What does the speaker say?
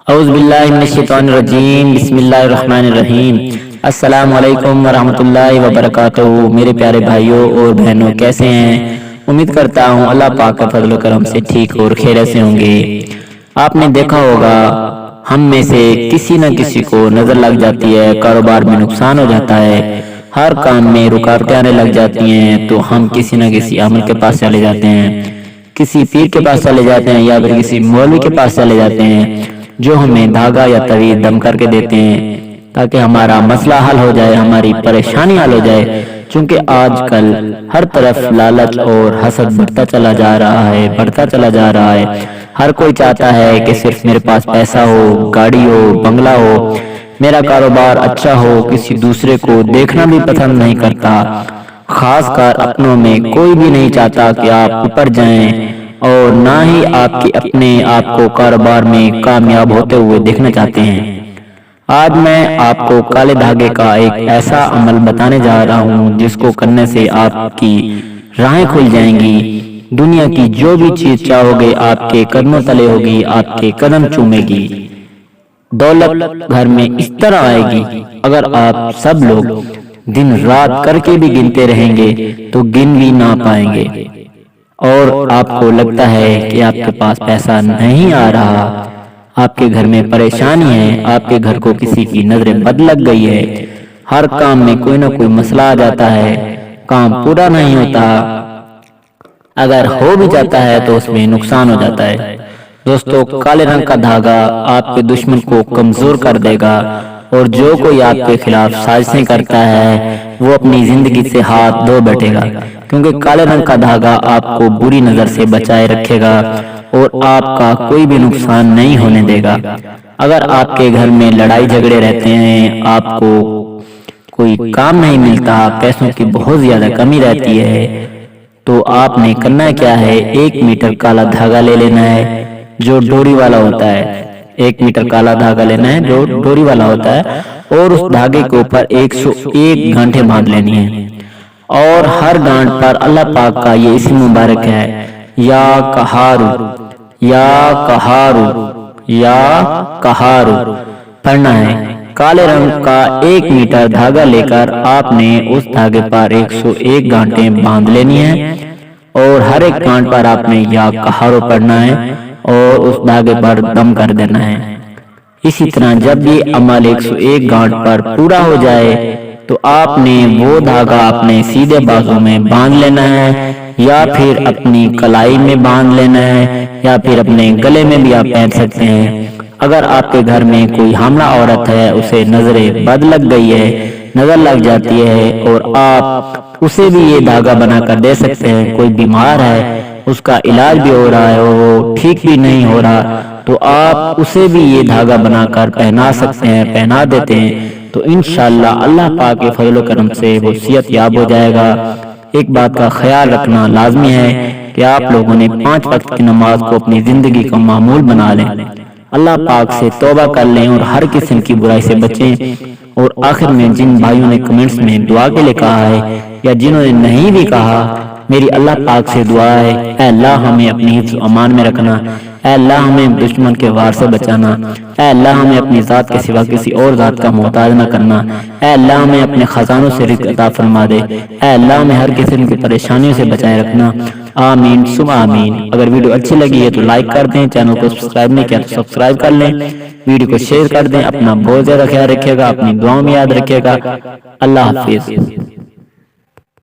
اعوذ باللہ من الشیطان الرجیم، بسم اللہ الرحمن الرحیم۔ السلام علیکم ورحمۃ اللہ وبرکاتہ۔ میرے پیارے بھائیوں اور بہنوں، کیسے ہیں؟ امید کرتا ہوں اللہ پاک کے فضل و کرم سے ٹھیک اور خیریت سے ہوں گے۔ آپ نے دیکھا ہوگا ہم میں سے کسی نہ کسی کو نظر لگ جاتی ہے، کاروبار میں نقصان ہو جاتا ہے، ہر کام میں رکاوٹیں آنے لگ جاتی ہیں، تو ہم کسی نہ کسی عامل کے پاس چلے جاتے ہیں، کسی پیر کے پاس چلے جاتے ہیں یا پھر کسی مولوی کے پاس چلے جاتے ہیں، جو ہمیں دھاگا یا تویز دم کر کے دیتے ہیں تاکہ ہمارا مسئلہ حل ہو جائے، ہماری پریشانی حل ہو جائے۔ چونکہ آج کل ہر طرف لالچ اور حسد بڑھتا چلا جا رہا ہے، ہر کوئی چاہتا ہے کہ صرف میرے پاس پیسہ ہو، گاڑی ہو، بنگلہ ہو، میرا کاروبار اچھا ہو، کسی دوسرے کو دیکھنا بھی پسند نہیں کرتا، خاص کر اپنوں میں کوئی بھی نہیں چاہتا کہ آپ اوپر جائیں، اور نہ ہی آپ کے اپنے آپ کو کاروبار میں کامیاب ہوتے ہوئے دیکھنا چاہتے ہیں۔ آج میں آپ کو کالے دھاگے کا ایک ایسا عمل بتانے جا رہا ہوں جس کو کرنے سے آپ کی راہیں کھل جائیں گی، دنیا کی جو بھی چیز چاہو گے آپ کے قدموں تلے ہوگی، آپ کے قدم چومے گی، دولت گھر میں اس طرح آئے گی۔ اگر آپ سب لوگ دن رات کر کے بھی گنتے رہیں گے تو گن بھی نہ پائیں گے، اور آپ کو لگتا ہے کہ آپ کے پاس پیسہ نہیں آ رہا، آپ کے گھر میں پریشانی ہے، آپ کے گھر کو کسی کی نظر بد لگ گئی ہے، ہر کام میں کوئی نہ کوئی مسئلہ آ جاتا ہے، کام پورا نہیں ہوتا، اگر ہو بھی جاتا ہے تو اس میں نقصان ہو جاتا ہے۔ دوستو، کالے رنگ کا دھاگا آپ کے دشمن کو کمزور کر دے گا، اور جو کوئی آپ کے خلاف سازشیں کرتا ہے وہ اپنی زندگی سے ہاتھ دھو بیٹھے گا، کیونکہ کالے رنگ کا دھاگا آپ کو بری نظر سے بچائے رکھے گا اور آپ کا کوئی بھی نقصان نہیں ہونے دے گا۔ اگر آپ کے گھر میں لڑائی جھگڑے رہتے ہیں، آپ کو کوئی کام نہیں ملتا، پیسوں کی بہت زیادہ کمی رہتی ہے، تو آپ نے کرنا کیا ہے، 1 میٹر کالا دھاگا لے لینا ہے جو ڈوری والا ہوتا ہے، 1 میٹر کالا دھاگا لینا ہے جو ڈوری والا ہوتا ہے، اور اس دھاگے کے اوپر 101 گانٹھیں باندھ لینی ہیں، اور ہر گانٹھ پر اللہ پاک کا یہ اسم مبارک ہے، یا قہارو، یا قہارو، یا قہارو پڑھنا ہے۔ کالے رنگ کا 1 میٹر دھاگا لے کر آپ نے اس دھاگے پر 101 گانٹیں باندھ لینی ہیں، اور ہر ایک گانٹھ پر آپ نے یا قہارو پڑھنا ہے اور اس دھاگے پر دم کر دینا ہے۔ اسی طرح جب یہ عمل 101 گانٹھ پر پورا ہو جائے تو آپ نے وہ دھاگا اپنے سیدھے بازو میں باندھ لینا ہے، یا پھر اپنی کلائی میں باندھ لینا ہے، یا پھر اپنے گلے میں بھی آپ پہن سکتے ہیں۔ اگر آپ کے گھر میں کوئی حاملہ عورت ہے، اسے نظر بد لگ گئی ہے، نظر لگ جاتی ہے، اور آپ اسے بھی یہ دھاگا بنا کر دے سکتے ہیں، کوئی بیمار ہے اس کا علاج بھی ہو رہا ہے اور وہ ٹھیک بھی نہیں ہو رہا، تو آپ اسے بھی یہ دھاگا بنا کر پہنا سکتے ہیں، پہنا دیتے ہیں، تو انشاءاللہ اللہ پاک کے فضل و کرم سے وہ صحت یاب ہو جائے گا۔ ایک بات کا خیال رکھنا لازمی ہے کہ آپ لوگوں نے 5 وقت کی نماز کو اپنی زندگی کا معمول بنا لیں، اللہ پاک سے توبہ کر لیں اور ہر قسم کی برائی سے بچیں۔ اور آخر میں جن بھائیوں نے کمنٹس میں دعا کے لیے کہا ہے یا جنہوں نے نہیں بھی کہا، میری اللہ پاک سے دعا ہے، اے اللہ ہمیں اپنی حفظ و امان میں رکھنا، اے اللہ ہمیں دشمن کے وار سے بچانا، اے اللہ ہمیں اپنی ذات کے سوا کسی اور ذات کا محتاج نہ کرنا، اے اللہ ہمیں اپنے خزانوں سے رزق عطا فرما دے، اے اللہ ہمیں ہر قسم کی پریشانیوں سے بچائے رکھنا، آمین ثم آمین۔ اگر ویڈیو اچھی لگی ہے تو لائک کر دیں، چینل کو سبسکرائب نہیں کیا تو سبسکرائب کر لیں، ویڈیو کو شیئر کر دیں، اپنا بہت زیادہ خیال رکھیے گا، اپنی دعاؤں میں یاد رکھیے گا۔ اللہ حافظ۔